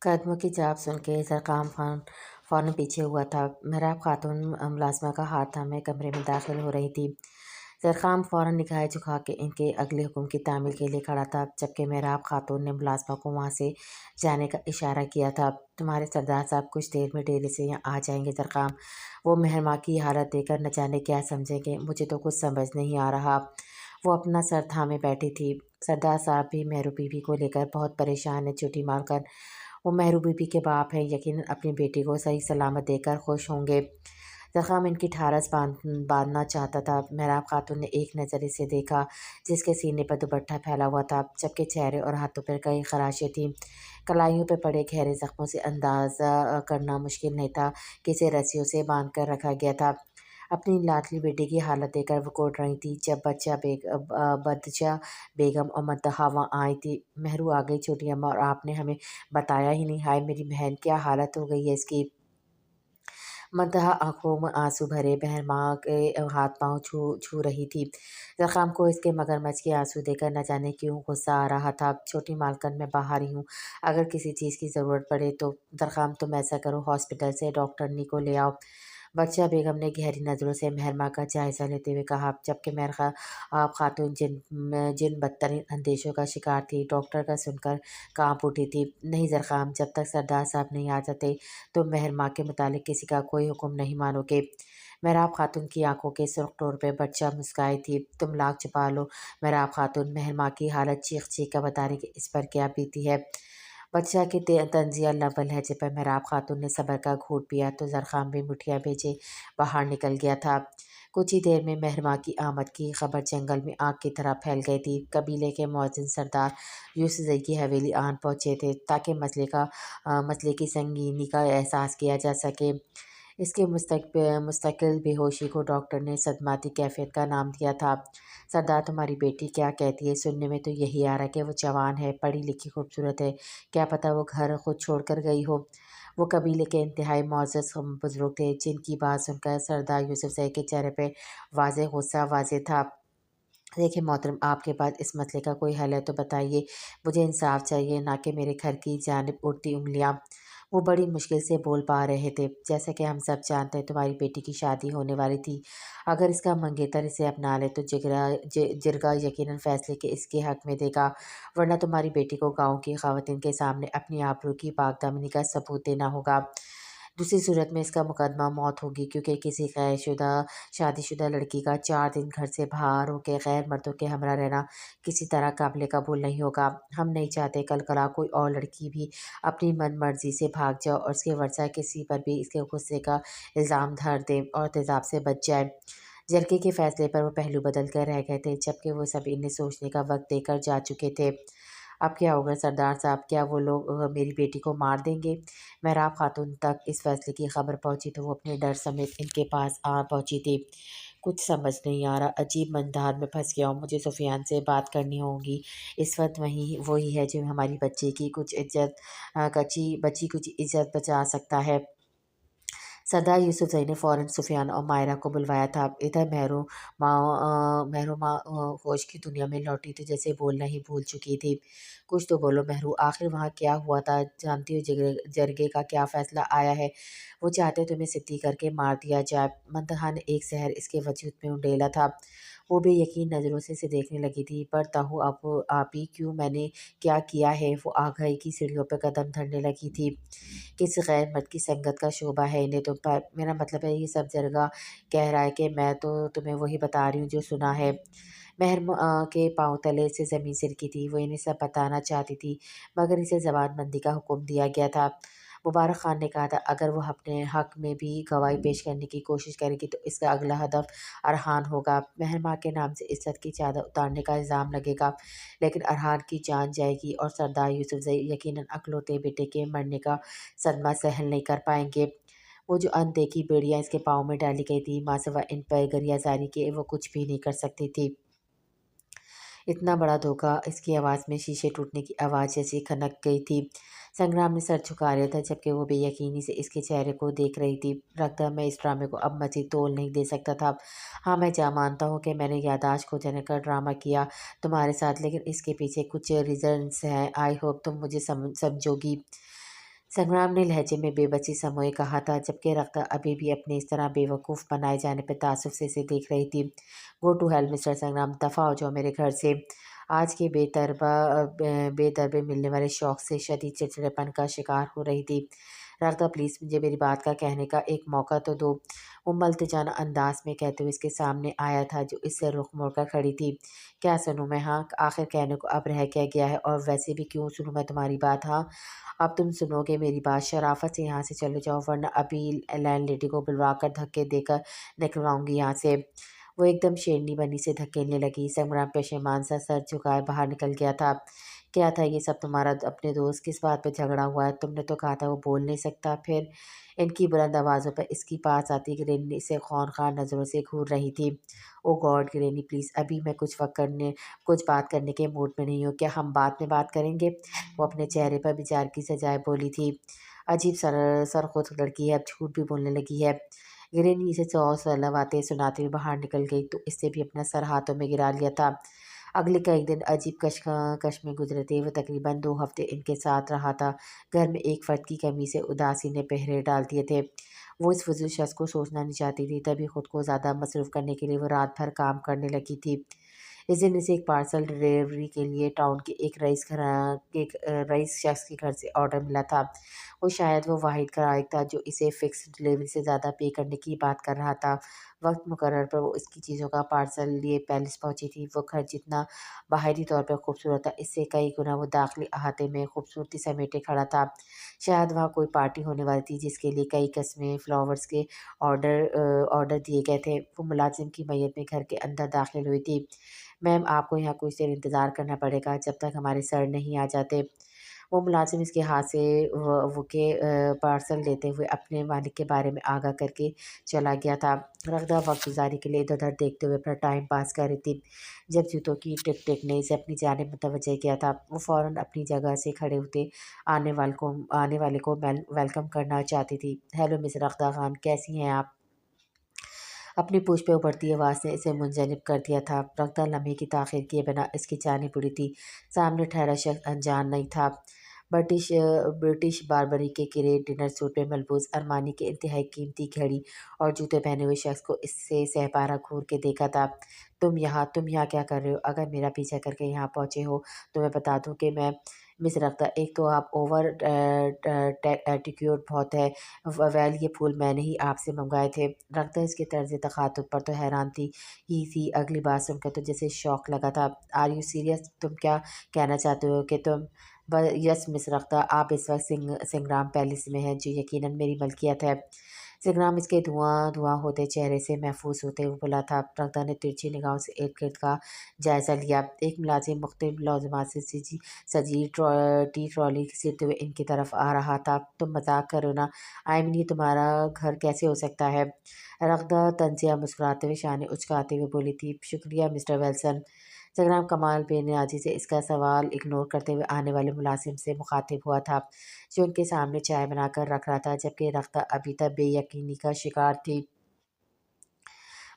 कदमों की चाप सुन के ज़रक़ाम ख़ान फ़ौरन पीछे हुआ था। महराब खातून मुलाज़िमा का हाथ थामे कमरे में दाखिल हो रही थी। ज़रक़ाम फ़ौरन निगाहें झुका के इनके अगले हुक्म की तामील के लिए खड़ा था, जबकि महराब खातून ने मुलाज़िमा को वहाँ से जाने का इशारा किया था। तुम्हारे सरदार साहब कुछ देर में डेरे से यहाँ आ जाएंगे ज़रक़ाम। वो महरमा की हालत देखकर न जाने क्या समझेंगे, मुझे तो कुछ समझ नहीं आ रहा। वो अपना सर थामे बैठी थी। सरदार साहब भी मेहरू बीबी को लेकर बहुत परेशान है। छुट्टी मारकर वो मेहरू बीबी के बाप हैं, यकीनन अपनी बेटी को सही सलामत देखकर खुश होंगे। ज़रक़ाम इनकी ठारस बांधना चाहता था। महराब खातून ने एक नज़र इसे देखा, जिसके सीने पर दुपट्टा फैला हुआ था, जबकि चेहरे और हाथों पर कई खराशें थीं। कलाइयों पर पड़े गहरे ज़ख्मों से अंदाज़ा करना मुश्किल नहीं था कि इसे रस्सियों से बांध कर रखा गया था। अपनी लाडली बेटी की हालत देखकर वो कोट रही थी। जब बदशा बेगम और मद्दहा वहाँ आई थी, मेहरू आ गई छोटी अम्मा, और आपने हमें बताया ही नहीं। हाय मेरी बहन, क्या हालत हो गई है इसकी। मद्दहा आंखों में आंसू भरे बहन माँ के हाथ पांव छू छू रही थी। ज़रक़ाम को इसके मगरमच्छ के आंसू देखकर न जाने क्यों गुस्सा आ रहा था। छोटी मालकन, मैं बाहर ही हूँ, अगर किसी चीज़ की ज़रूरत पड़े तो। ज़रक़ाम, तुम ऐसा करो, हॉस्पिटल से डॉक्टरनी को ले आओ। बदशा बेगम ने गहरी नज़रों से महरमा का जायज़ा लेते हुए कहा, जबकि आप खातून जिन बदतरीन अंदेशों का शिकार थी, डॉक्टर का सुनकर कांप उठी थी। नहीं ज़रक़ाम, जब तक सरदार साहब नहीं आ जाते तुम महरमा के मुतालिक किसी का कोई हुक्म नहीं मानोगे। महराब खातून की आंखों के सुर्ख तौर पे बदशा मुस्काई थी। तुम लाख छुपा लो महराब खातून, महरमा की हालत चीख चीख कर बता रही कि इस पर क्या बीती है। बदशा की तंजिया लव्वल लहजे पर महराब खातून ने सब्र का घूंट पिया तो ज़रक़ाम भी मुठियाँ भेजे बाहर निकल गया था। कुछ ही देर में महरमा की आमद की खबर जंगल में आग की तरह फैल गई थी। कबीले के मुअज़्ज़िन सरदार यूसुफ़ज़ई की हवेली आन पहुँचे थे, ताकि मसले की संगीनी का एहसास किया जा सके। इसके मुस्तकिल बेहोशी को डॉक्टर ने सदमाती कैफियत का नाम दिया था। सरदार, तुम्हारी बेटी क्या कहती है? सुनने में तो यही आ रहा है कि वो जवान है, पढ़ी लिखी, खूबसूरत है। क्या पता वो घर खुद छोड़ कर गई हो। वो कबीले के इंतहाई मुअज़्ज़ज़ बुज़ुर्ग थे, जिनकी बात सुनकर सरदार यूसुफ़ज़ई के चेहरे पे वाज़ेह गुस्सा वाज़ेह था। देखिए मोहतरम, आपके पास इस मसले का कोई हल है तो बताइए। मुझे इंसाफ चाहिए, ना कि मेरे घर की जानिब उड़ती उंगलियाँ। वो बड़ी मुश्किल से बोल पा रहे थे। जैसा कि हम सब जानते हैं, तुम्हारी बेटी की शादी होने वाली थी। अगर इसका मंगेतर इसे अपना ले तो जिरगा यकीनन फैसले के इसके हक में देगा, वरना तुम्हारी बेटी को गाँव की ख़वातीन के सामने अपनी आबरू की पाकदामनी का सबूत देना होगा। दूसरी सूरत में इसका मुकदमा मौत होगी, क्योंकि किसी शादीशुदा लड़की का 4 दिन घर से बाहर होकर गैर मर्दों के हमरा रहना किसी तरह काबिल कबूल नहीं होगा। हम नहीं चाहते कल को कोई और लड़की भी अपनी मन मर्जी से भाग जाए और इसके वर्सा किसी पर भी इसके गुस्से का इल्ज़ाम धर दे और तेज़ाब से बच जाए। जरगे के फैसले पर वो पहलू बदल कर रह गए थे, जबकि वो सब इन्हें सोचने का वक्त देकर जा चुके थे। अब क्या होगा सरदार साहब, क्या वो लोग मेरी बेटी को मार देंगे? महराब खातून तक इस फैसले की खबर पहुंची तो वो अपने डर समेत इनके पास आ पहुंची थी। कुछ समझ नहीं आ रहा, अजीब मंधार में फंस गया हूँ। मुझे सुफियान से बात करनी होगी। इस वक्त वही है जो हमारी बच्ची की बची कुछ इज्जत बचा सकता है। सरदार यूसुफ़ज़ई ने फ़ौरन सुफियान और मायरा को बुलवाया था। इधर मेहरू माँ होश की दुनिया में लौटी तो जैसे बोलना ही भूल चुकी थी। कुछ तो बोलो मेहरू, आखिर वहाँ क्या हुआ था? जानती हो जरगे का क्या फ़ैसला आया है? वो चाहते तुम्हें सिद्दी करके मार दिया जाए। मंतहा ने एक सहर इसके वजूद में उंडेला था। वो बेयकीन नज़रों से इसे देखने लगी थी। पर ताहू आप ही क्यों, मैंने क्या किया है? वो आगही की सीढ़ियों पर कदम धरने लगी थी। किस गैर मर्द की संगत का शोभा है इन्हें तुम पर? मेरा मतलब है, ये सब जरगा कह रहा है कि मैं तो तुम्हें वही बता रही हूँ जो सुना है। के पाँव तले से ज़मीन सिरकी थी। वो इन्हें सब बताना चाहती थी, मगर इसे ज़बानबंदी का हुक्म दिया गया था। मुबारक खान ने कहा था, अगर वो अपने हक में भी गवाही पेश करने की कोशिश करेगी तो इसका अगला हदफ अरहान होगा। महरमा के नाम से इज्जत की चादर उतारने का इल्ज़ाम लगेगा, लेकिन अरहान की जान जाएगी और सरदार यूसुफ़ज़ई यकीनन अकलौते बेटे के मरने का सदमा सहन नहीं कर पाएंगे। वो जो अनदेखी बेड़ियाँ इसके पाँव में डाली गई थी, माँ सिवा इन पर गरियाजारी के वो कुछ भी नहीं कर सकती थी। इतना बड़ा धोखा! इसकी आवाज़ में शीशे टूटने की आवाज़ जैसी खनक गई थी। संग्राम ने सर झुका लिया था, जबकि वो बेयकीनी से इसके चेहरे को देख रही थी। लगता है मैं इस ड्रामे को अब मज़ीद तोल नहीं दे सकता था। हाँ, मैं मानता हूँ कि मैंने याददाश्त खो जाने का ड्रामा किया तुम्हारे साथ, लेकिन इसके पीछे कुछ रीज़न्स हैं। आई होप तुम मुझे समझोगी। संग्राम ने लहजे में बेबसी समोए कहा था, जबकि रक्ता अभी भी अपने इस तरह बेवकूफ़ बनाए जाने पर तासुफ से इसे देख रही थी। गो टू हेल मिस्टर संग्राम, दफ़ा हो जाओ मेरे घर से। आज के बेतरबे मिलने वाले शौक से शदीद चिड़चिड़ेपन का शिकार हो रही थी। रक्ता प्लीज़ मुझे मेरी बात का कहने का एक मौका तो दो। वो मल्तजाना अंदाज में कहते हुए इसके सामने आया था, जो इससे रुख मोड़कर खड़ी थी। क्या सुनूं मैं? हाँ, आखिर कहने को अब रह क्या गया है, और वैसे भी क्यों सुनूं मैं तुम्हारी बात? हाँ, अब तुम सुनोगे मेरी बात। शराफत से यहाँ से चले जाओ, वरना अभी लैंड लेडी को बुलवा कर धक्के देकर निकलवाऊंगी यहाँ से। वो एकदम शेरनी बनी से धकेलने लगी। संग्राम पेशेमान सा सर झुकाए बाहर निकल गया था। क्या था ये सब तुम्हारा? अपने दोस्त किस बात पे झगड़ा हुआ है? तुमने तो कहा था वो बोल नहीं सकता। फिर इनकी बुलंद आवाज़ों पर इसकी पास आती ग्रैनी इसे खौनखार नज़रों से घूर रही थी। ओ गॉड ग्रैनी प्लीज़, अभी मैं कुछ बात करने के मूड में नहीं हूँ। क्या हम बाद में बात करेंगे? वो अपने चेहरे पर विचार की सजाए बोली थी। अजीब सरखुद लड़की है, अब झूठ भी बोलने लगी है। गिरनी इसे सौ सलाह बातें सुनाते हुए बाहर निकल गई तो इससे भी अपना सर हाथों में गिरा लिया था। अगले कई दिन अजीब कश में गुजरे थे। वो तकरीबन 2 हफ्ते इनके साथ रहा था। घर में एक फर्द की कमी से उदासी ने पहरे डाल दिए थे। वो इस फजूल शख्स को सोचना नहीं चाहती थी, तभी खुद को ज़्यादा मसरूफ़ करने के लिए वो रात भर काम करने लगी थी। इस दिन इसे एक पार्सल डिलीवरी के लिए टाउन के रईस शख्स के घर से ऑर्डर मिला था। वो शायद वो वाहिद ग्राहक था जो इसे फ़िक्स डिलीवरी से ज़्यादा पे करने की बात कर रहा था। वक्त मुकर्रर पर वो इसकी चीज़ों का पार्सल लिए पैलेस पहुंची थी। वो घर जितना बाहरी तौर पर खूबसूरत था, इससे कई गुना वो दाखिली अहाते में खूबसूरती समेटे खड़ा था। शायद वहाँ कोई पार्टी होने वाली थी जिसके लिए कई किस्में फ्लावर्स के ऑर्डर दिए गए थे। वो मुलाजिम की मैयत में घर के अंदर दाखिल हुई थी। मैम, आपको यहाँ कुछ देर इंतज़ार करना पड़ेगा जब तक हमारे सर नहीं आ जाते। वो मुलाजिम इसके हाथ से वो के पार्सल लेते हुए अपने मालिक के बारे में आगाह करके चला गया था। रगदा वक्त गुजारी के लिए इधर उधर देखते हुए अपना टाइम पास कर रही थी। जब जूतों की टिक टिक ने इसे अपनी जानिब मुतवज्जह किया था, वो फ़ौरन अपनी जगह से खड़े होते आने वाले को वेलकम करना चाहती थी। हेलो मिस रगदा खान, कैसी हैं आप? अपनी पूछ पे उभरती आवाज़ ने इसे मुंजनिब कर दिया था। रक्ता लम्हे की ताख़ीर किए बिना इसकी जानी पड़ी थी। सामने ठहरा शख्स अनजान नहीं था। ब्रिटिश ब्रिटिश बारबरी के किरे डिनर सूट में मलबूस अरमानी के इंतहाई कीमती घड़ी और जूते पहने हुए शख्स को इससे सहपारा घूर के देखा था। तुम यहाँ क्या कर रहे हो? अगर मेरा पीछा करके यहाँ पहुँचे हो तो मैं बता दूँ कि मैं मिस रखता। एक तो आप ओवर एटीट्यूड बहुत है। वेल, ये फूल मैंने ही आपसे मंगवाए थे। रखता इसके तर्ज तखातुब पर तो हैरान थी। अगली बात सुनकर तो जैसे शौक लगा था। Are you serious? तुम क्या कहना चाहते हो कि तुम यस मिस रखता, आप इस वक्त सिंगराम पैलेस में हैं, जो यकीनन मेरी मलकियत है। सिंगराम इसके धुआं धुआं होते चेहरे से महफूज होते हुए बोला था। रक्ता ने तिरछी निगाहों से इर्द गिर्द का जायज़ा लिया। एक मुलाजिम मुख्तलिफ लौज़मात से सजी टी ट्रॉली घसीटते हुए इनकी तरफ आ रहा था। तुम मजाक करो ना? आई मीन, ये तुम्हारा घर कैसे हो सकता है? रक्ता तंजिया मुस्कुराते हुए शाने उचकाते हुए बोली थी। शुक्रिया मिस्टर वेल्सन। संग्राम कमाल बेनियाजी से इसका सवाल इग्नोर करते हुए आने वाले मुलाजिम से मुखातिब हुआ था, जो उनके सामने चाय बनाकर रख रहा था, जबकि रख्ता अभी तक बेयकीनी का शिकार थी।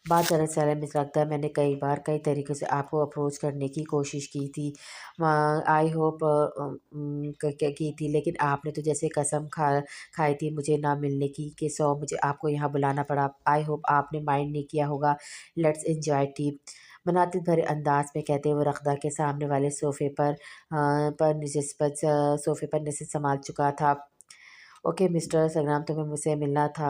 बात दरअसल है मिस रख्ता, मैंने कई बार कई तरीक़ों से आपको अप्रोच करने की कोशिश की थी। आई होप की थी, लेकिन आपने तो जैसे कसम खाई थी मुझे ना मिलने की, कि सो मुझे आपको यहाँ बुलाना पड़ा। आई होप आपने माइंड नहीं किया होगा। Let's enjoy T. मनातिब भरे अंदाज में कहते हुए रख्दा के सामने वाले सोफ़े पर नशिस्त संभाल चुका था। ओके मिस्टर संग्राम, तुम्हें मुझसे मिलना था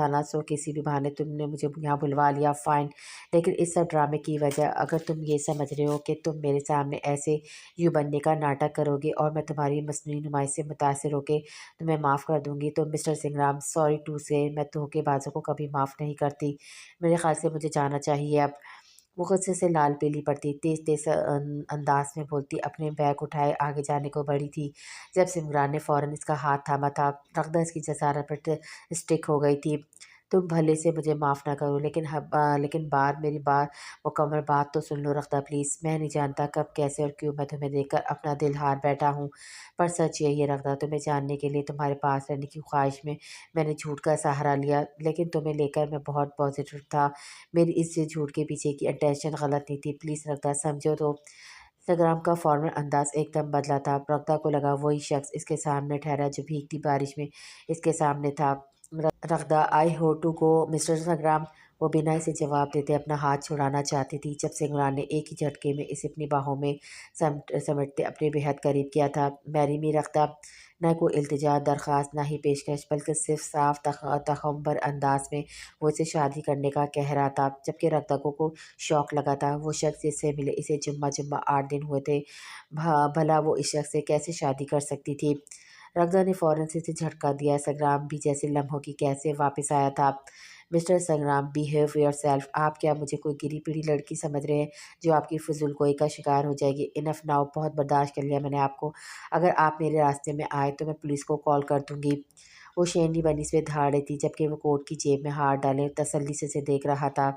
ना, सो किसी भी बहाने तुमने मुझे यहाँ बुलवा लिया, फ़ाइन। लेकिन इस सब ड्रामे की वजह अगर तुम ये समझ रहे हो कि तुम मेरे सामने ऐसे यूँ बनने का नाटक करोगे और मैं तुम्हारी मसनूई नुमाइश से मुतासिर होके तुम्हें माफ़ कर दूँगी, तो मिस्टर संग्राम, सॉरी टू से, मैं धोखेबाजों को कभी माफ़ नहीं करती। मेरे ख़्याल से मुझे जाना चाहिए अब। वो गुस्से से लाल पीली पड़ती, तेज़-तेज़ अंदाज में बोलती, अपने बैग उठाए आगे जाने को बढ़ी थी, जब सिमरान ने फ़ौरन इसका हाथ थामा था। रग़दा इसकी जसारत पर स्टिक हो गई थी। तुम भले से मुझे माफ़ ना करो, लेकिन मेरी मुकम्मल बात तो सुन लो रग़दा प्लीज़। मैं नहीं जानता कब, कैसे और क्यों मैं तुम्हें देखकर अपना दिल हार बैठा हूँ, पर सच यही है रग़दा, तुम्हें जानने के लिए तुम्हारे पास रहने की ख्वाहिश में मैंने झूठ का सहारा लिया, लेकिन तुम्हें लेकर मैं बहुत पॉज़िटिव था। मेरी इस झूठ के पीछे की इंटेंशन गलत नहीं थी। प्लीज़ रग़दा, समझो तो। संग्राम का फौरन अंदाज एकदम बदला था। रक्ता को लगा वही शख्स इसके सामने ठहरा जो भीगती बारिश में इसके सामने था। रक्ता आई हो टू गो मिस्टर संग्राम, वो बिना इसे जवाब देते अपना हाथ छुड़ाना चाहती थी जब सिंगरान ने एक ही झटके में इसे अपनी बाहों में समेटते अपने बेहद करीब किया था। मैरी मी रक्ता, न कोई इल्तिजा दरख्वास्त न ही पेशकश, बल्कि सिर्फ साफ तखम्बर अंदाज में वो इसे शादी करने का कह रहा था। जबकि रक्ता को शौक लगा था। वो शख्स जिससे मिले इसे जुम्मा जुम्मा 8 दिन हुए थे। भला वो इस शख्स से कैसे शादी कर सकती थी। रक्ता ने फौरन से इसे झटका दिया। संग्राम भी जैसे लम्हों की कैसे वापस आया था। मिस्टर संग्राम, बिहेव योर सेल्फ। आप क्या मुझे कोई गिरी पीढ़ी लड़की समझ रहे हैं जो आपकी फजूल गोई का शिकार हो जाएगी। इनफ नाउ, बहुत बर्दाश्त कर लिया मैंने आपको। अगर आप मेरे रास्ते में आए तो मैं पुलिस को कॉल कर दूंगी। वो शेरनी बनी से धाड़ रही थी जबकि वो कोट की जेब में हाथ डाले तसल्ली से उसे देख रहा था।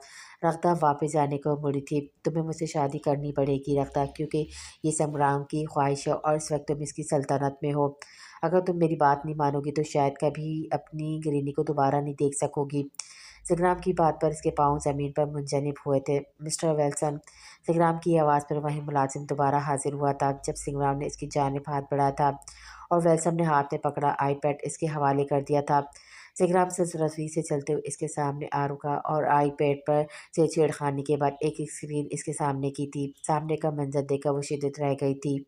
रक्ता वापस जाने को मुड़ी थी। तुम्हें मुझसे शादी करनी पड़ेगी रक्ता, क्योंकि ये संग्राम की ख्वाहिश है और इस वक्त तुम इसकी सल्तनत में हो। अगर तुम मेरी बात नहीं मानोगी तो शायद कभी अपनी ग्रीनी को दोबारा नहीं देख सकोगी। संग्राम की बात पर इसके पाँव जमीन पर मुंजनिब हुए थे। मिस्टर वेल्सन, संग्राम की आवाज़ पर वही मुलाजिम दोबारा हाजिर हुआ था जब संग्राम ने इसकी जानिब हाथ बढ़ाया था और वेल्सन ने हाथ में पकड़ा आईपैड इसके हवाले कर दिया था। संग्राम रस्सी से चलते हुए इसके सामने आ रुका और आईपैड पर से छेड़खानी के बाद एक स्क्रीन इसके सामने की थी। सामने का मंजर देखकर वो शिद्दत रह गई थी।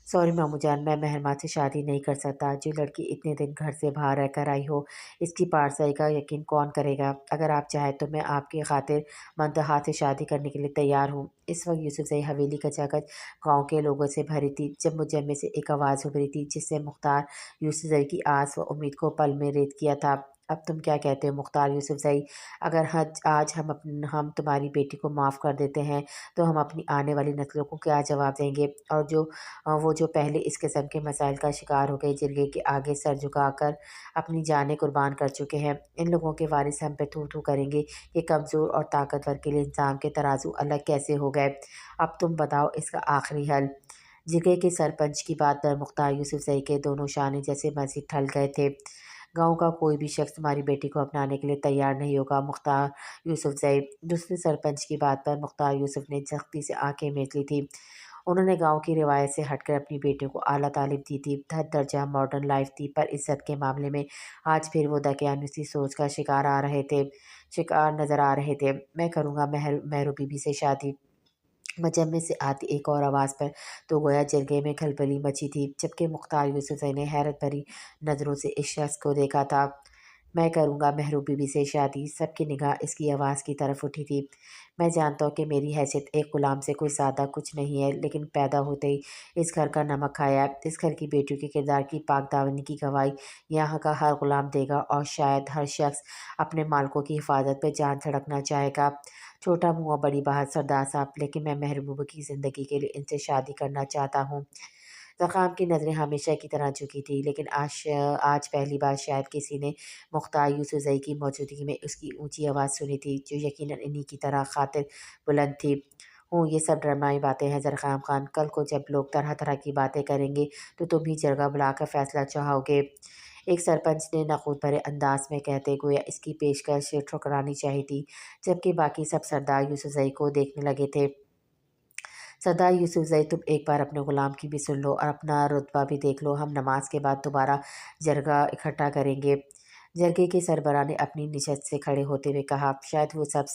सॉरी मामू जान, मैं मेहरबान से शादी नहीं कर सकता। जो लड़की इतने दिन घर से बाहर रहकर आई हो, इसकी पारसाई का यकीन कौन करेगा। अगर आप चाहें तो मैं आपकी खातिर मंतहा से शादी करने के लिए तैयार हूँ। इस वक्त यूसुफजई हवेली का जगत गांव के लोगों से भरी थी जब मुझे से एक आवाज़ उभरी थी जिससे मुख्तार यूसुफजई की आस व उम्मीद को पल में रेत किया था। अब तुम क्या कहते हो मुख्तार यूसुफजई? अगर आज हम तुम्हारी बेटी को माफ़ कर देते हैं तो हम अपनी आने वाली नस्लों को क्या जवाब देंगे। और वो जो पहले इस किस्म के मसाइल का शिकार हो गए, जिरगे के आगे सर झुकाकर अपनी जानें कुर्बान कर चुके हैं, इन लोगों के वारिस हम पे थू थू करेंगे कि कमज़ोर और ताकतवर के लिए इंसान के तराजू अलग कैसे हो गए। अब तुम बताओ इसका आखिरी हल। जिरगे के सरपंच की बात पर मुख्तार यूसुफजई के दोनों शाने जैसे मस्जिद ठल गए थे। गांव का कोई भी शख्स तुम्हारी बेटी को अपनाने के लिए तैयार नहीं होगा मुख्तार यूसुफजई। दूसरे सरपंच की बात पर मुख्तार यूसुफ ने सख्ती से आंखें मीच ली थी। उन्होंने गांव की रिवायत से हटकर अपनी बेटियों को आला तालीम दी थी, हद दर्जा मॉडर्न लाइफ थी, पर इज्जत के मामले में आज फिर वो दकियानुसी सोच का शिकार नजर आ रहे थे। मैं करूँगा मेहरू बीबी से शादी। मजमे से आती एक और आवाज़ पर तो गोया जरगे में खलबली मची थी जबकि मुख्तार यूसुफ ने हैरत भरी नज़रों से इस शख्स को देखा था। मैं करूँगा मेहरू बीबी से शादी। सबकी निगाह इसकी आवाज़ की तरफ उठी थी। मैं जानता हूँ कि मेरी हैसियत एक ग़ुलाम से कोई ज़्यादा कुछ नहीं है, लेकिन पैदा होते ही इस घर का नमक खाया, इस घर की बेटियों के किरदार की पाक दामनी की गवाही यहाँ का हर ग़ुलाम देगा और शायद हर शख्स अपने मालकों की हिफाजत पर जान छिड़कना चाहेगा। छोटा मुँह और बड़ी बात सरदार साहब, लेकिन मैं महबूब की ज़िंदगी के लिए इनसे शादी करना चाहता हूँ। ज़ख़ाम की नज़रें हमेशा की तरह झुकी थी, लेकिन आज पहली बार शायद किसी ने मुख्तार यूसुफ़ज़ई की मौजूदगी में उसकी ऊंची आवाज़ सुनी थी, जो यकीनन इन्हीं की तरह खातिर बुलंद थी। ये सब ड्रामाई बातें हैं ज़रख़ाम खान। कल को जब लोग तरह तरह की बातें करेंगे तो तुम ही जरगा बुलाकर फ़ैसला चाहोगे। एक सरपंच ने नखूद भरे अंदाज में कहते गोया इसकी पेशकश ठुकरानी चाहिए थी, जबकि बाकी सब सरदार यूसुफ़ज़ई को देखने लगे थे। सरदार यूसुफ़ज़ई, तुम एक बार अपने ग़ुलाम की भी सुन लो और अपना रुतबा भी देख लो। हम नमाज के बाद दोबारा जरगा इकट्ठा करेंगे। जरगे के सरबराह ने अपनी नशस्त से खड़े होते हुए कहा। शायद वो सब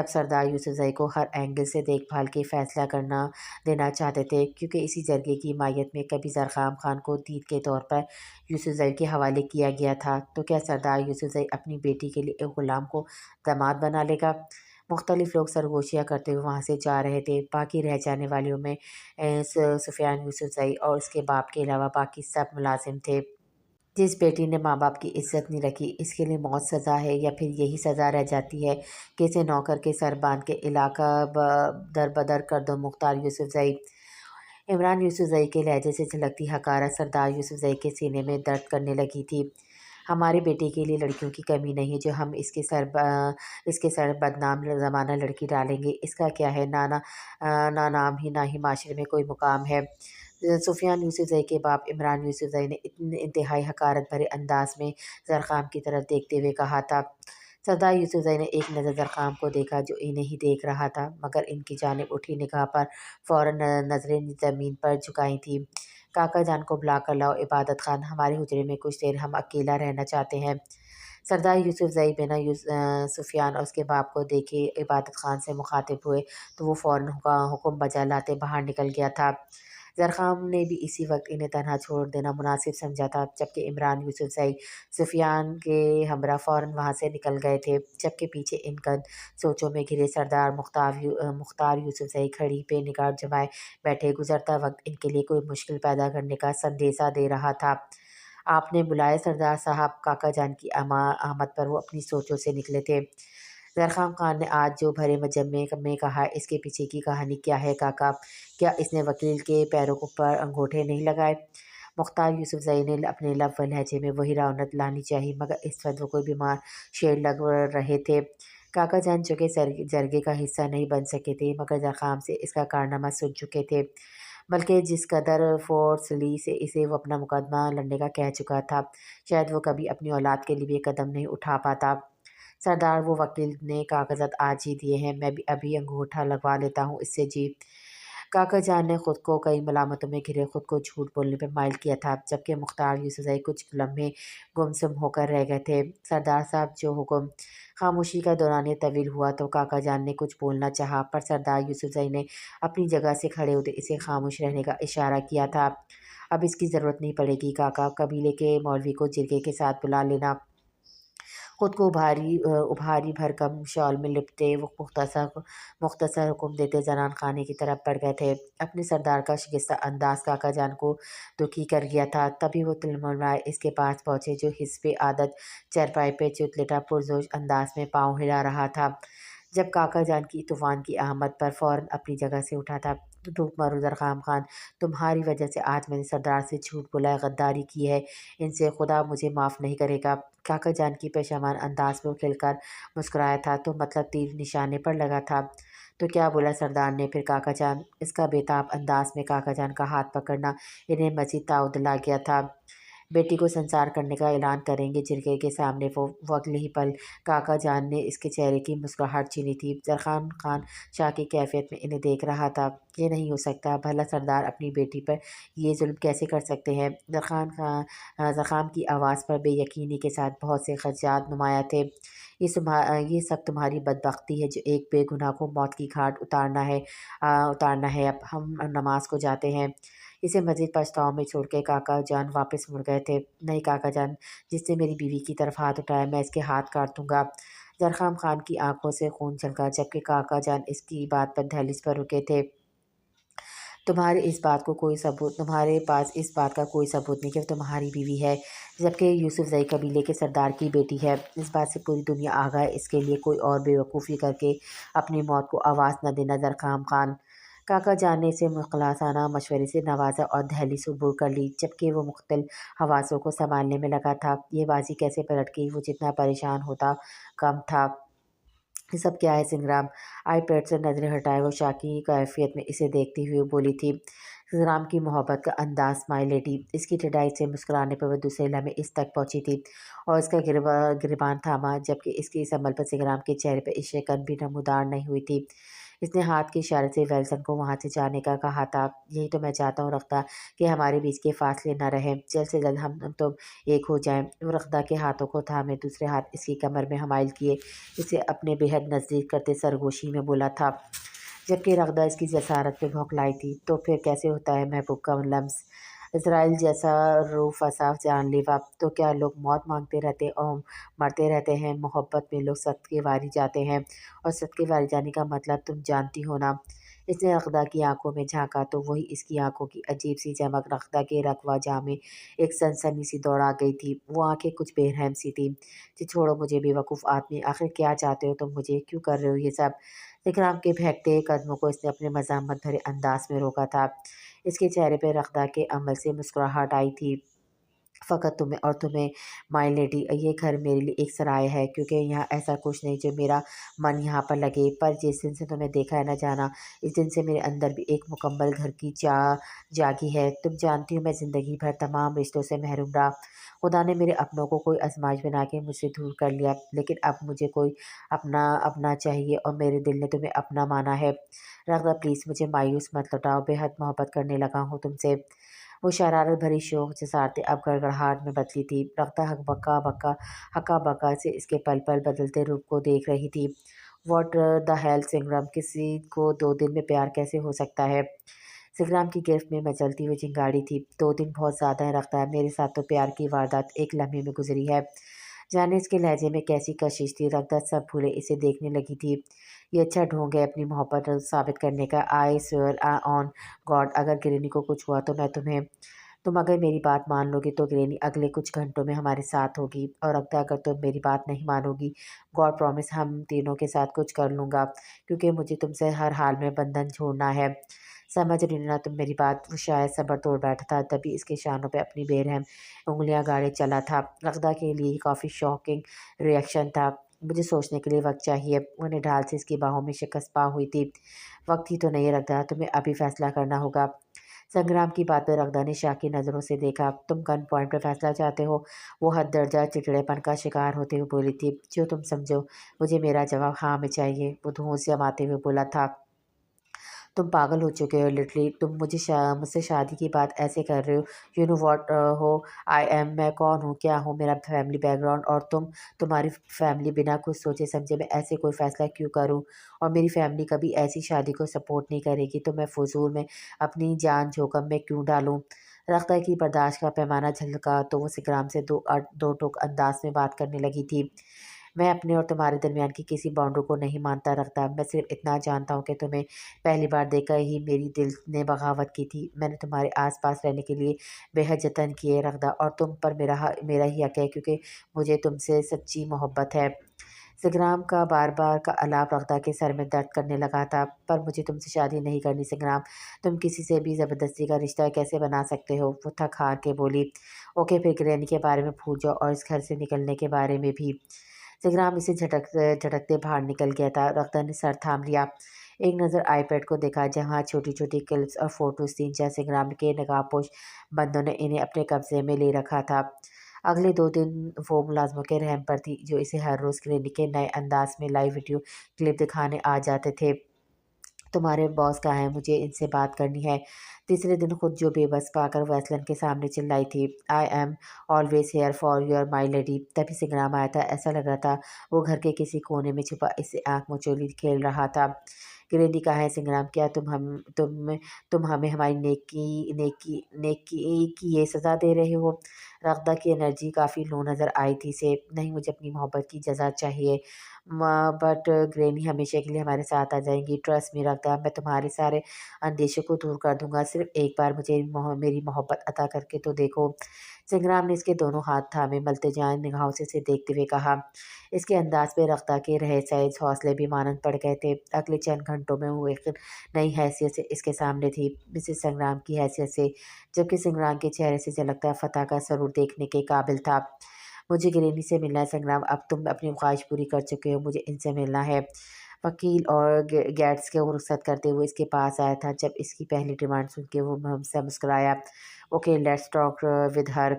सरदार यूसुफ़ज़ई को हर एंगल से देखभाल के फ़ैसला करना देना चाहते थे, क्योंकि इसी जरगे की हिमायत में कभी ज़रख़ाम खान को दीद के तौर पर यूसुफ़ज़ई के हवाले किया गया था। तो क्या सरदार यूसुफ़ज़ई अपनी बेटी के लिए एक ग़ुलाम को दामाद बना लेगा? मुख्तलिफ लोग सरगोशियाँ करते हुए वहाँ से जा रहे थे। बाकी रह जाने वालों में सुफियान यूसुफ़ज़ई और उसके बाप के अलावा बाकी सब मुलाजिम थे। जिस बेटी ने माँ बाप की इज्जत नहीं रखी, इसके लिए मौत सज़ा है या फिर यही सज़ा रह जाती है कि इसे नौकर के सर बांध के इलाका दर बदर कर दो। मुख्तार यूसुफ़ज़ई। इमरान यूसुफ़ज़ई के लहजे से झलकती हकारत सरदार यूसुफ़ज़ई के सीने में दर्द करने लगी थी। हमारी बेटी के लिए लड़कियों की कमी नहीं है जो हम इसके सर बदनाम ज़माना लड़की डालेंगे। इसका क्या है, ना नाम ही ना ही माशरे में कोई मुकाम है। सुफियान यूसुफ़ज़ई के बाप इमरान यूसुफ़ज़ई ने इंतहाई हकारत भरे अंदाज में ज़रख़ाम की तरफ देखते हुए कहा था। سردار یوسفزئی نے ایک نظر زرخام کو دیکھا جو انہیں ہی دیکھ رہا تھا، مگر ان کی جانب اٹھی نگاہ پر فوراً نظریں زمین پر جھکائی تھیں۔ کاکا جان کو بلا کر لاؤ عبادت خان، ہمارے حجرے میں کچھ دیر ہم اکیلا رہنا چاہتے ہیں۔ سردار یوسفزئی بنا سفیان اور اس کے باپ کو دیکھے عبادت خان سے مخاطب ہوئے تو وہ فوراً حکم بجا لاتے باہر نکل گیا تھا۔ زرخام نے بھی اسی وقت انہیں تنہا چھوڑ دینا مناسب سمجھا تھا، جبکہ عمران یوسفزئی سفیان کے ہمراہ فوراً وہاں سے نکل گئے تھے، جبکہ پیچھے ان کند سوچوں میں گھرے سردار مختار یوسفزئی کھڑی پہ نگاہ جمائے بیٹھے گزرتا وقت ان کے لیے کوئی مشکل پیدا کرنے کا سندیسہ دے رہا تھا۔ آپ نے بلایا سردار صاحب؟ کاکا جان کی آمد پر وہ اپنی سوچوں سے نکلے تھے۔ زرخام خان نے آج جو بھرے مجمع میں کہا، اس کے پیچھے کی کہانی کیا ہے کاکا؟ کیا اس نے وکیل کے پیروں پر انگوٹھے نہیں لگائے؟ مختار یوسفزئی نے اپنے لب و لہجے میں وہی رونق لانی چاہی، مگر اس وقت وہ کوئی بیمار شیر لگ رہے تھے۔ کاکا جان چونکہ جرگے کا حصہ نہیں بن سکے تھے، مگر زرخام سے اس کا کارنامہ سن چکے تھے، بلکہ جس قدر فورسلی سے اسے وہ اپنا مقدمہ لڑنے کا کہہ چکا تھا، شاید وہ کبھی اپنی اولاد کے لیے بھی قدم نہیں اٹھا پاتا۔ سردار، وہ وکیل نے کاغذات آج ہی دیے ہیں، میں بھی ابھی انگوٹھا لگوا لیتا ہوں اس سے جی۔ کاکا جان نے خود کو کئی ملامتوں میں گھرے خود کو جھوٹ بولنے پر مائل کیا تھا، جبکہ مختار یوسفزئی کچھ لمحے گمسم ہو کر رہ گئے تھے۔ سردار صاحب، جو حکم۔ خاموشی کا دورانیہ طویل ہوا تو کاکا جان نے کچھ بولنا چاہا، پر سردار یوسفزئی نے اپنی جگہ سے کھڑے ہوتے اسے خاموش رہنے کا اشارہ کیا تھا۔ اب اس کی ضرورت نہیں پڑے گی کاکا، قبیلے کے مولوی کو جرگے کے ساتھ بلا لینا۔ خود کو ابھاری بھرکم شال میں لپٹے وہ مختصر حکم دیتے زنان خانے کی طرف بڑھ گئے تھے۔ اپنے سردار کا شگفتہ انداز کاکا جان کو دکھی کر گیا تھا۔ تبھی وہ تلملائے اس کے پاس پہنچے جو حسب عادت چارپائی پہ چت لیٹا پرجوش انداز میں پاؤں ہلا رہا تھا۔ جب کاکا جان کی طوفان کی آمد پر فوراً اپنی جگہ سے اٹھا تھا، دھوپ مارو زرخام خان، تمہاری وجہ سے آج میں نے سردار سے جھوٹ بولا ہے، غداری کی ہے، ان سے خدا مجھے معاف نہیں کرے گا۔ کاکا جان کی پشیمان انداز میں کھل کر مسکرایا تھا، تو مطلب تیر نشانے پر لگا تھا؟ تو کیا بولا سردار نے پھر کاکا جان؟ اس کا بے تاب انداز میں کاکا جان کا ہاتھ پکڑنا انہیں مزید تعود دلا گیا تھا۔ بیٹی کو سنسار کرنے کا اعلان کریں گے جرگے کے سامنے، وہ اگلے ہی پل کاکا جان نے اس کے چہرے کی مسکراہٹ چھینی تھی۔ زرخام خان شاہ کی کیفیت میں انہیں دیکھ رہا تھا۔ یہ نہیں ہو سکتا، بھلا سردار اپنی بیٹی پر یہ ظلم کیسے کر سکتے ہیں؟ زرخام کی آواز پر بے یقینی کے ساتھ بہت سے خدشات نمایاں تھے۔ یہ سب تمہاری بدبختی ہے جو ایک بے گناہ کو موت کی گھاٹ اتارنا ہے۔ اب ہم نماز کو جاتے ہیں۔ اسے مزید پچھتاؤ میں چھوڑ کے کاکا جان واپس مڑ گئے تھے۔ نہیں کاکا جان، جس نے میری بیوی کی طرف ہاتھ اٹھایا میں اس کے ہاتھ کاٹ دوں گا۔ زرخام خان کی آنکھوں سے خون چھلکا، جبکہ کاکا جان اس کی بات پر دہلیز پر رکے تھے۔ تمہارے پاس اس بات کا کوئی ثبوت نہیں کہ وہ تمہاری بیوی ہے، جبکہ یوسفزئی قبیلے کے سردار کی بیٹی ہے۔ اس بات سے پوری دنیا آگاہ ہے، اس کے لیے کوئی اور بے وقوفی کر کے اپنی موت کو آواز نہ دینا زرخام خان۔ کاکا جان نے اسے مخلصانہ مشورے سے نوازا اور دہلیز عبور کر لی، جبکہ وہ مختل حواسوں کو سنبھالنے میں لگا تھا۔ یہ بازی کیسے پلٹ گئی؟ وہ جتنا پریشان ہوتا کم تھا۔ یہ سب کیا ہے سنگرام؟ آئی پیڈ سے نظریں ہٹائے وہ شاہ کی کیفیت میں اسے دیکھتی ہوئی بولی تھی۔ سنگرام کی محبت کا انداز، مائی لیڈی۔ اس کی ٹھڈائی سے مسکرانے پر وہ دوسرے لمحے اس تک پہنچی تھی اور اس کا گریبان تھاما، جبکہ اس کی اس عمل پر سنگرام کے چہرے پر اس شکن بھی نمودار نہیں ہوئی تھی۔ اس نے ہاتھ کے اشارے سے ویلسن کو وہاں سے جانے کا کہا تھا۔ یہی تو میں چاہتا ہوں رخدہ، کہ ہمارے بیچ کے فاصلے نہ رہیں، جلد سے جلد ہم تم ایک ہو جائیں۔ وہ رخدہ کے ہاتھوں کو تھامے دوسرے ہاتھ اس کی کمر میں حمائل کیے اسے اپنے بے حد نزدیک کرتے سرگوشی میں بولا تھا، جبکہ رخدہ اس کی جسارت پہ بھونکلائی تھی۔ تو پھر کیسے ہوتا ہے محبوب کا لمس؟ اسرائیل جیسا روفسا جان لیوا، تو کیا لوگ موت مانگتے رہتے اور مرتے رہتے ہیں؟ محبت میں لوگ صدقے واری جاتے ہیں، اور صدقے واری جانے کا مطلب تم جانتی ہو نا؟ اس نے رخدہ کی آنکھوں میں جھانکا تو وہی اس کی آنکھوں کی عجیب سی چمک رخدہ کے رگ و جاں میں ایک سنسنی سی دوڑا گئی تھی۔ وہ آنکھیں کچھ بے رحم سی تھیں۔ جی چھوڑو مجھے بے وقوف آدمی، آخر کیا چاہتے ہو تم مجھے؟ کیوں کر رہے ہو یہ سب؟ اکرام کے بہکتے قدموں کو اس نے اپنے مزاحمت بھرے انداز میں روکا تھا۔ اس کے چہرے پہ رخدہ کے عمل سے مسکراہٹ آئی تھی۔ फ़कत तुम्हें और तुम्हें माय लेडी, ये घर मेरे लिए एक सराय है, क्योंकि यहाँ ऐसा कुछ नहीं जो मेरा मन यहाँ पर लगे। पर जिस दिन से तुम्हें देखा है न जाना, इस दिन से मेरे अंदर भी एक मुकम्मल घर की जागी है। तुम जानती हो मैं ज़िंदगी भर तमाम रिश्तों से महरूम रहा। खुदा ने मेरे अपनों को कोई आजमाइश बना के मुझसे दूर कर लिया, लेकिन अब मुझे कोई अपना अपना चाहिए और मेरे दिल ने तुम्हें अपना माना है। रग़दा प्लीज़ मुझे मायूस मत लौटाओ, बेहद मोहब्बत करने लगा हूँ तुमसे। वो शरारत भरी शोख जसारतें अब गड़गड़ाहट में बदली थी। रफ़्ता हक्का बक्का से इसके पल पल बदलते रूप को देख रही थी। वॉट द हेल सिंघम, किसी को 2 दिन में प्यार कैसे हो सकता है? सिंघराम की गिरफ्त में मचलती हुई चिंगारी थी। 2 दिन बहुत ज़्यादा है रफ़्ता, मेरे साथ तो प्यार की वारदात एक लम्हे में गुजरी है। जाने इसके लहजे में कैसी कशिश थी। रफ़्ता सब भूले इसे देखने लगी थी। ये अच्छा ढोंग है अपनी मोहब्बत साबित करने का। आई स्वेयर ऑन गॉड, अगर गिरनी को कुछ हुआ तो तुम अगर मेरी बात मान लोगी तो ग्रैनी अगले कुछ घंटों में हमारे साथ होगी, और अगर तुम मेरी बात नहीं मानोगी, गॉड प्रॉमिस हम तीनों के साथ कुछ कर लूँगा, क्योंकि मुझे तुमसे हर हाल में बंधन छोड़ना है। समझ रही ना तुम मेरी बात? वो शायद सब्र तोड़ बैठा था, तभी इसके शानों पे अपनी बेरहम उंगलियां गाड़े चला था। रग़दा के लिए काफ़ी शॉकिंग रिएक्शन था। मुझे सोचने के लिए वक्त चाहिए। वो निढाल से इसकी बाहों में शिकस्त पा हुई थी। वक्त ही तो नहीं रखता, तुम्हें अभी फैसला करना होगा। संग्राम की बात पर रग़दा ने शाकी नज़रों से देखा। तुम गन पॉइंट पर फैसला चाहते हो? वो हद दर्जा चिड़चिड़ेपन का शिकार होते हुए बोली थी। जो तुम समझो। मुझे मेरा जवाब हाँ में चाहिए, वो धोंस जमाते हुए बोला था। तुम पागल हो चुके हो लिटरली, तुम मुझसे शादी की बात ऐसे कर रहे हो? यू नो व्हाट हो आई एम, मैं कौन हूँ, क्या हूँ, मेरा फैमिली बैकग्राउंड, और तुम्हारी फैमिली बिना कुछ सोचे समझे मैं ऐसे कोई फ़ैसला क्यों करूँ? और मेरी फैमिली कभी ऐसी शादी को सपोर्ट नहीं करेगी, तो मैं फ़ुज़ूल में अपनी जान जोखिम में क्यों डालूँ? रख़्ता की बर्दाश्त का पैमाना झलका तो वो सिकराम से दो टोक अंदाज में बात करने लगी थी। मैं अपने और तुम्हारे दरमियान की किसी बाउंड्री को नहीं मानता रखता। मैं सिर्फ इतना जानता हूँ कि तुम्हें पहली बार देखकर ही मेरी दिल ने बगावत की थी। मैंने तुम्हारे आसपास रहने के लिए बेहद जतन किए रखदा, और तुम पर मेरा ही हक है, क्योंकि मुझे तुमसे सच्ची मोहब्बत है। संग्राम का बार बार का अलाप रखदा के सर में दर्द करने लगा था। पर मुझे तुमसे शादी नहीं करनी संग्राम। तुम किसी से भी ज़बरदस्ती का रिश्ता कैसे बना सकते हो? वो थक हार के बोली। ओके फिर ग्रैनी के बारे में भूल जाओ, और इस घर से निकलने के बारे में भी। संग्राम इसे झटकते बाहर निकल गया था। रफ्तार ने सर थाम लिया। एक नज़र आईपैड को देखा, जहाँ छोटी छोटी क्लिप्स और फोटोज थीं। जहाँ संग्राम के नकाबपोश बंदों ने इन्हें अपने कब्जे में ले रखा था। अगले 2 दिन वो मुलाजमों के रहम पर थी, जो इसे हर रोज़ क्लिनिक के नए अंदाज में लाइव वीडियो क्लिप दिखाने आ जाते थे। तुम्हारे बॉस कहाँ हैं? मुझे इनसे बात करनी है। तीसरे दिन खुद जो बेबस पाकर वैसलन के सामने चिल्लाई थी, I am always here for your my lady. तभी संग्राम आया था। ऐसा लग रहा था वो घर के किसी कोने में छुपा इससे आंख मचोली खेल रहा था। ग्रेडी कहाँ है संग्राम? क्या तुम हमें हमारी नेकी की ये सज़ा दे रहे हो? रग़दा की एनर्जी काफ़ी लो नज़र आई थी से। नहीं, मुझे अपनी मोहब्बत की जज़ा चाहिए, बट ग्रैनी हमेशा के लिए हमारे साथ आ जाएंगी। ट्रस्ट मी रग़दा, मैं तुम्हारे सारे अंदेशों को दूर कर दूंगा। सिर्फ एक बार मुझे मेरी मोहब्बत अता करके तो देखो। संग्राम ने इसके दोनों हाथ थामे मलते जाए निगाहों से इसे देखते हुए कहा। इसके अंदाज पे रफ़्ता के रहे सहज हौसले भी मानंद पड़ गए थे। अगले चंद घंटों में वो एक नई हैसियत से इसके सामने थी, मिसेस संग्राम की हैसियत से, जबकि संग्राम के चेहरे से झलकता फतह का सरूर देखने के काबिल था। मुझे गिरनी से मिलना है संग्राम, अब तुम अपनी ख्वाहिश पूरी कर चुके हो, मुझे इनसे मिलना है। वकील और गेट्स को रुखसत करते हुए इसके पास आया था। जब इसकी पहली डिमांड सुन के वो हमसे मुस्कुराया। Okay let's talk with her.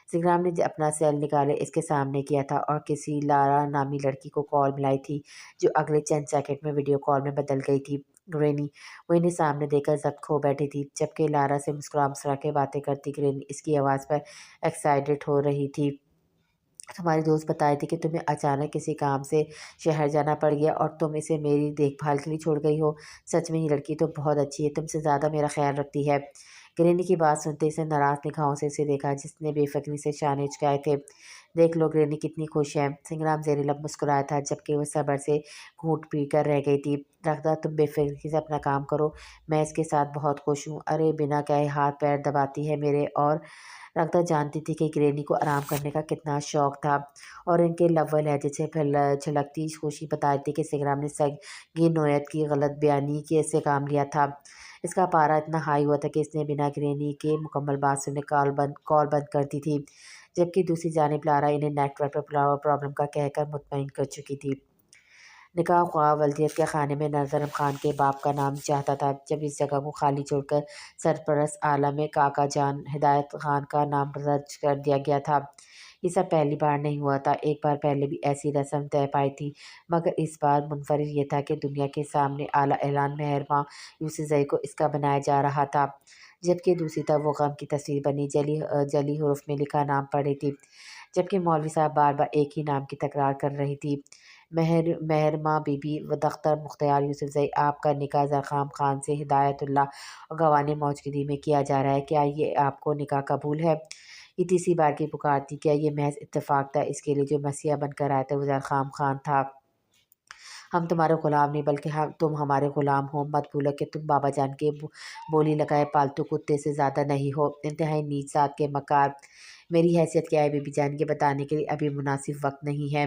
संग्राम ने अपना सेल निकाले इसके सामने किया था, और किसी लारा नामी लड़की को कॉल मिलाई थी, जो अगले चंद सेकंड में वीडियो कॉल में बदल गई थी। ग्रैनी वो इन्हें सामने देखकर जब्त खो बैठी थी, जबकि लारा से मुस्कुरा मुस्कुरा के बातें करती ग्रैनी इसकी आवाज़ पर एक्साइटेड हो रही थी। तुम्हारे दोस्त बताए थे कि तुम्हें अचानक किसी काम से शहर जाना पड़ गया, और तुम इसे मेरी देखभाल के लिए छोड़ गई हो। सच में ये लड़की तो बहुत अच्छी है, तुमसे ज़्यादा मेरा ख्याल रखती है। ग्रैनी की बात सुनते इसे नाराज़ निगाहों से इसे देखा, जिसने बेफिक्री से शाने चुकाए थे। देख लो ग्रैनी कितनी खुश है। संग्राम ज़ेरे लब मुस्कुराया था, जबकि वो सब्र से घूंट पी कर रह गई थी। रग़दा तुम बेफिक्री से अपना काम करो, मैं इसके साथ बहुत खुश हूँ। अरे बिना कहे हाथ पैर दबाती है मेरे। और रग़दा जानती थी कि ग्रैनी को आराम करने का कितना शौक था, और इनके लव्वर लहजे से छलकती खुशी बताई थी कि संग्राम ने संगीन नोयत की गलत बयानी के से काम लिया था। اس کا پارا اتنا ہائی ہوا تھا کہ اس نے بنا گرینی کے مکمل بات سنے کال بند کر دی تھی، جبکہ دوسری جانب لارا انہیں نیٹ ورک پرابلم کا کہہ کر مطمئن کر چکی تھی۔ نکاح خواہ ولدیت کے خانے میں نرظرم خان کے باپ کا نام چاہتا تھا، جب اس جگہ کو خالی چھوڑ کر سرپرست عالم کاکا جان ہدایت خان کا نام درج کر دیا گیا تھا۔ یہ سب پہلی بار نہیں ہوا تھا، ایک بار پہلے بھی ایسی رسم طے پائی تھی، مگر اس بار منفرد یہ تھا کہ دنیا کے سامنے اعلیٰ اعلان مہر ماں یوسفزئی کو اس کا بنایا جا رہا تھا، جبکہ دوسری طرف وہ غم کی تصویر بنی جلی حروف میں لکھا نام پڑھ رہی تھی، جبکہ مولوی صاحب بار بار ایک ہی نام کی تکرار کر رہی تھی۔ مہر ماں بی بی دختر مختار یوسفزئی، آپ کا نکاح زرخام خان سے ہدایت اللہ اور گواہ موجودگی میں کیا جا رہا ہے، کیا یہ آپ کو نکاح قبول ہے؟ یہ تیسری بار کی پکار تھی، کیا یہ محض اتفاق تھا؟ اس کے لیے جو مسیحا بن کر آیا تھا وہ زرخام خان تھا۔ ہم تمہارے غلام نہیں بلکہ تم ہمارے غلام ہو، مت بھولو کہ تم بابا جان کے بولی لگائے پالتو کتے سے زیادہ نہیں ہو، انتہائی نیچ ذات کے مکار۔ میری حیثیت کیا ہے بی بی جان، یہ بتانے کے لیے ابھی مناسب وقت نہیں ہے۔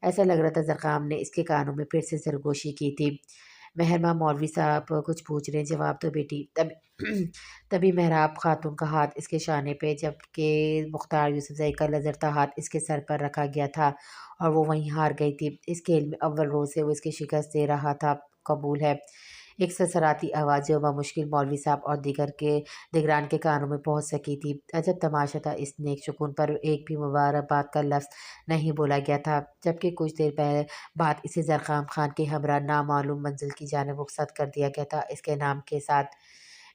ایسا لگ رہا تھا زرخام نے اس کے کانوں میں پھر سے سرگوشی کی تھی۔ مہر ماں مولوی صاحب کچھ پوچھ رہے ہیں، جواب دو بیٹی۔ تبھی محراب خاتون کا ہاتھ اس کے شانے پہ، جبکہ مختار یوسفزئی کا لذرتا ہاتھ اس کے سر پر رکھا گیا تھا اور وہ وہیں ہار گئی تھی۔ اس کھیل میں اول روز سے وہ اس کی شکست دے رہا تھا۔ قبول ہے، ایک سرسراتی آواز جو بمشکل مولوی صاحب اور دیگران کے کانوں میں پہنچ سکی تھی۔ عجب تماشا تھا، اس نیک شگون پر ایک بھی مبارکباد کا لفظ نہیں بولا گیا تھا، جبکہ کچھ دیر بعد اسے زرخام خان کے ہمراہ نامعلوم منزل کی جانب رخصت کر دیا گیا تھا، اس کے نام کے ساتھ۔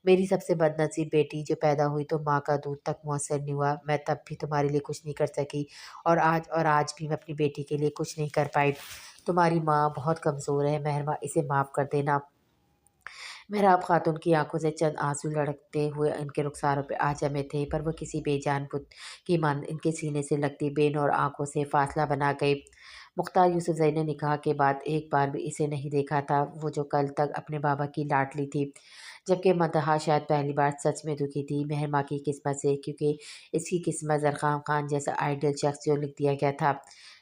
میری سب سے بد نصیب بیٹی، جو پیدا ہوئی تو ماں کا دودھ تک میسر نہیں ہوا، میں تب بھی تمہارے لیے کچھ نہیں کر سکی، اور آج بھی میں اپنی بیٹی کے لیے کچھ نہیں کر پائی۔ تمہاری ماں بہت کمزور ہے مہر ماں، اسے معاف کر دینا۔ محراب خاتون کی آنکھوں سے چند آنسو لڑکتے ہوئے ان کے رخساروں پہ آ جمے تھے، پر وہ کسی بے جان بت کی مانند ان کے سینے سے لگتی بے نور آنکھوں سے فاصلہ بنا گئے۔ مختار یوسفزئی نے نکاح کے بعد ایک بار بھی اسے نہیں دیکھا تھا، وہ جو کل تک اپنے بابا کی لاڈلی تھی، جبکہ منتہا شاید پہلی بار سچ میں دکھی تھی مہر ماں کی قسمت سے، کیونکہ اس کی قسمت زرخام خان جیسا آئیڈیل شخص جو لکھ دیا گیا تھا،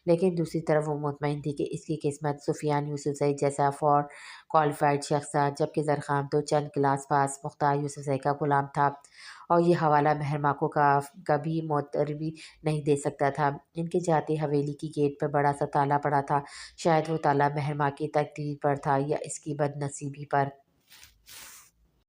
لیکن دوسری طرف وہ مطمئن تھی کہ اس کی قسمت سفیان یوسفزئی جیسا کوالیفائڈ شخص تھا، جبکہ زرخام تو چند کلاس پاس مختار یوسفزئی کا غلام تھا، اور یہ حوالہ مہر ماں کو کبھی معتبر بھی نہیں دے سکتا تھا۔ ان کے جاتے حویلی کی گیٹ پر بڑا سا تالا پڑا تھا، شاید وہ تالا مہر ماں کی تقدیر پر تھا یا اس کی بد نصیبی پر۔